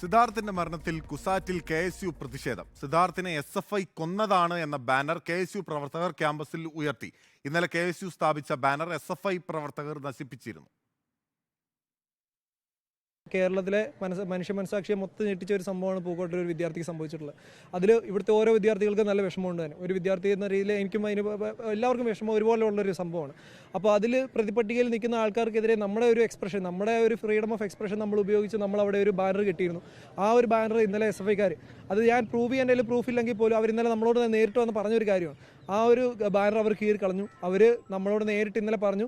സിദ്ധാർത്ഥിന്റെ മരണത്തിൽ കുസാറ്റിൽ KSU പ്രതിഷേധം. സിദ്ധാർത്ഥിനെ SFI കൊന്നതാണ് എന്ന ബാനർ KSU പ്രവർത്തകർ ക്യാമ്പസിൽ ഉയർത്തി. ഇന്നലെ KSU സ്ഥാപിച്ച ബാനർ SFI പ്രവർത്തകർ നശിപ്പിച്ചിരുന്നു. കേരളത്തിലെ മനുഷ്യ മനസാക്ഷിയെ മൊത്തം ഞെട്ടിച്ച ഒരു സംഭവമാണ് പൂക്കോട്ടിൽ ഒരു വിദ്യാർത്ഥിക്ക് സംഭവിച്ചിട്ടുള്ളത്. അതിൽ ഇവിടുത്തെ ഓരോ വിദ്യാർത്ഥികൾക്ക് നല്ല വിഷമമുണ്ട് തന്നെ. ഒരു വിദ്യാർത്ഥി എന്ന രീതിയിൽ എനിക്കും എല്ലാവർക്കും വിഷമം ഒരുപോലെ ഉള്ളൊരു സംഭവമാണ്. അപ്പോൾ അതിൽ പ്രതിപട്ടികയിൽ നിൽക്കുന്ന ആൾക്കാർക്കെതിരെ നമ്മുടെ ഒരു എക്സ്പ്രഷൻ, നമ്മുടെ ഒരു ഫ്രീഡം ഓഫ് എക്സ്പ്രഷൻ നമ്മൾ ഉപയോഗിച്ച് നമ്മൾ അവിടെ ഒരു ബാനർ കിട്ടിയിരുന്നു. ആ ഒരു ബാനർ ഇന്നലെ SFIക്കാർ, അത് ഞാൻ പ്രൂവ് ചെയ്യാൻ എൻ്റെ പ്രൂഫില്ലെങ്കിൽ പോലും അവർ ഇന്നലെ നമ്മളോട് നേരിട്ട് വന്ന് പറഞ്ഞൊരു കാര്യമാണ്. ആ ഒരു ബാനർ അവർ കീറിക്കളഞ്ഞു. അവർ നമ്മളോട് നേരിട്ട് ഇന്നലെ പറഞ്ഞു,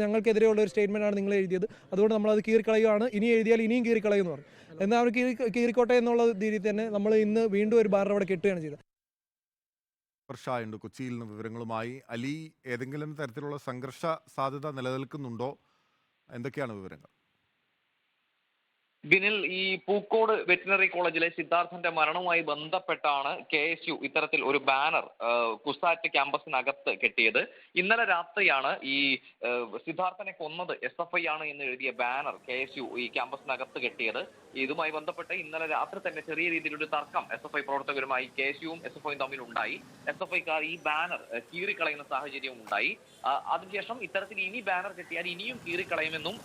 ഞങ്ങൾക്കെതിരെയുള്ള ഒരു സ്റ്റേറ്റ്മെൻറ്റാണ് നിങ്ങൾ എഴുതിയത്, അതുകൊണ്ട് നമ്മളത് കീറിക്കളയുകയാണ്, ഇനി എഴുതിയാൽ ഇനിയും കീറിക്കളയുമെന്ന് പറഞ്ഞു. എന്നാൽ അവർ കീറിക്കോട്ടെ എന്നുള്ള രീതിയിൽ തന്നെ നമ്മൾ ഇന്ന് വീണ്ടും ഒരു ബാനർ അവിടെ കെട്ടുകയാണ് ചെയ്തത്. ഉണ്ട് കൊച്ചിയിൽ നിന്ന് വിവരങ്ങളുമായി. അലി, ഏതെങ്കിലും തരത്തിലുള്ള സംഘർഷ സാധ്യത നിലനിൽക്കുന്നുണ്ടോ? എന്തൊക്കെയാണ് വിവരങ്ങൾ? ബിനിൽ, ഈ പൂക്കോട് വെറ്റിനറി കോളേജിലെ സിദ്ധാർത്ഥന്റെ മരണവുമായി ബന്ധപ്പെട്ടാണ് KSU ഇത്തരത്തിൽ ഒരു ബാനർ കുസാറ്റ് ക്യാമ്പസിനകത്ത് കെട്ടിയത്. ഇന്നലെ രാത്രിയാണ് ഈ സിദ്ധാർത്ഥനെ കൊന്നത് SFI ആണ് എന്ന് എഴുതിയ ബാനർ KSU ഈ ക്യാമ്പസിനകത്ത് കെട്ടിയത്. ഇതുമായി ബന്ധപ്പെട്ട് ഇന്നലെ രാത്രി തന്നെ ചെറിയ രീതിയിലൊരു തർക്കം SFI പ്രവർത്തകരുമായി KSUവും SFIയും തമ്മിൽ ഉണ്ടായി. SFIക്കാർ ഈ ബാനർ കീറിക്കളയുന്ന സാഹചര്യവും ഉണ്ടായി. അതിനുശേഷം ഇത്തരത്തിൽ ഇനി ബാനർ കെട്ടിയാൽ ഇനിയും കീറിക്കളയുമെന്നും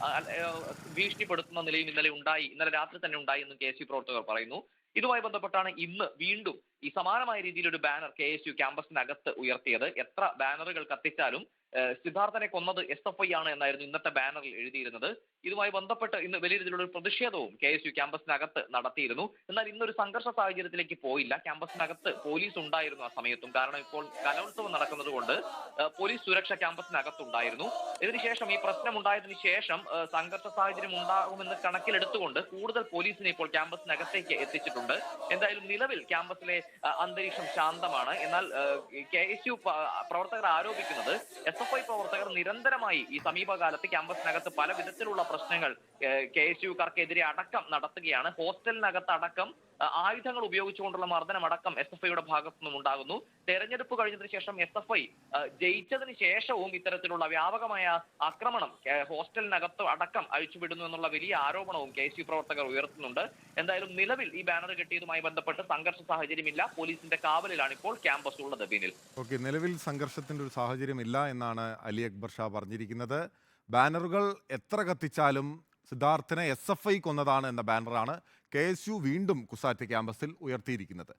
ഭീഷണിപ്പെടുത്തുന്ന നിലയും ഇന്നലെ രാത്രി തന്നെ ഉണ്ടായി എന്നും KSU പ്രവർത്തകർ പറയുന്നു. ഇതുമായി ബന്ധപ്പെട്ടാണ് ഇന്ന് വീണ്ടും ഈ സമാനമായ രീതിയിൽ ഒരു ബാനർ KSU ക്യാമ്പസിനകത്ത് ഉയർത്തിയത്. എത്ര ബാനറുകൾ കത്തിച്ചാലും സിദ്ധാർത്ഥനെ കൊന്നത് SFI ആണ് എന്നായിരുന്നു ഇന്നത്തെ ബാനറിൽ എഴുതിയിരുന്നത്. ഇതുമായി ബന്ധപ്പെട്ട് ഇന്ന് വലിയ രീതിയിലുള്ള ഒരു പ്രതിഷേധവും KSU ക്യാമ്പസിനകത്ത് നടത്തിയിരുന്നു. എന്നാൽ ഇന്നൊരു സംഘർഷ സാഹചര്യത്തിലേക്ക് പോയില്ല. ക്യാമ്പസിനകത്ത് പോലീസ് ഉണ്ടായിരുന്നു ആ സമയത്തും. കാരണം ഇപ്പോൾ കലോത്സവം നടക്കുന്നത് കൊണ്ട് പോലീസ് സുരക്ഷ ക്യാമ്പസിനകത്തുണ്ടായിരുന്നു. ഇതിനുശേഷം ഈ പ്രശ്നം ഉണ്ടായതിനു ശേഷം സംഘർഷ സാഹചര്യം ഉണ്ടാകുമെന്ന് കണക്കിലെടുത്തുകൊണ്ട് കൂടുതൽ പോലീസിനെ ഇപ്പോൾ ക്യാമ്പസിനകത്തേക്ക് എത്തിച്ചിട്ടുണ്ട്. എന്തായാലും നിലവിൽ ക്യാമ്പസിലെ അന്തരീക്ഷം ശാന്തമാണ്. എന്നാൽ KSU പ്രവർത്തകർ ആരോപിക്കുന്നത് SFI പ്രവർത്തകർ നിരന്തരമായി ഈ സമീപകാലത്ത് ക്യാമ്പസിനകത്ത് പല വിധത്തിലുള്ള പ്രശ്നങ്ങൾ KSUക്കാർക്കെതിരെ അടക്കം നടത്തുകയാണ്. ഹോസ്റ്റലിനകത്ത് അടക്കം ആയുധങ്ങൾ ഉപയോഗിച്ചുകൊണ്ടുള്ള മർദ്ദനമടക്കം SFIയുടെ ഭാഗത്തു നിന്നും ഉണ്ടാകുന്നു. തെരഞ്ഞെടുപ്പ് കഴിഞ്ഞതിന് ശേഷം SFI ജയിച്ചതിന് ശേഷവും ഇത്തരത്തിലുള്ള വ്യാപകമായ ആക്രമണം ഹോസ്റ്റലിനകത്ത് അടക്കം അഴിച്ചുവിടുന്നു എന്നുള്ള വലിയ ആരോപണവും KSU പ്രവർത്തകർ ഉയർത്തുന്നുണ്ട്. എന്തായാലും നിലവിൽ ഈ ബാനർ കെട്ടിയതുമായി ബന്ധപ്പെട്ട് സംഘർഷ സാഹചര്യമില്ല. പോലീസിന്റെ കാവലിലാണ് ഇപ്പോൾ ക്യാമ്പസ് ഉള്ളത്. ബിനിൽ, നിലവിൽ സംഘർഷത്തിന്റെ ഒരു സാഹചര്യമില്ല എന്നാണ് അലി അക്ബർ ഷാ പറഞ്ഞിരിക്കുന്നത്. ബാനറുകൾ എത്ര കത്തിച്ചാലും സിദ്ധാർത്ഥിനെ SFI കൊന്നതാണ് എന്ന ബാനറാണ് KSU വീണ്ടും കുസാറ്റ് ക്യാമ്പസിൽ ഉയർത്തിയിരിക്കുന്നത്.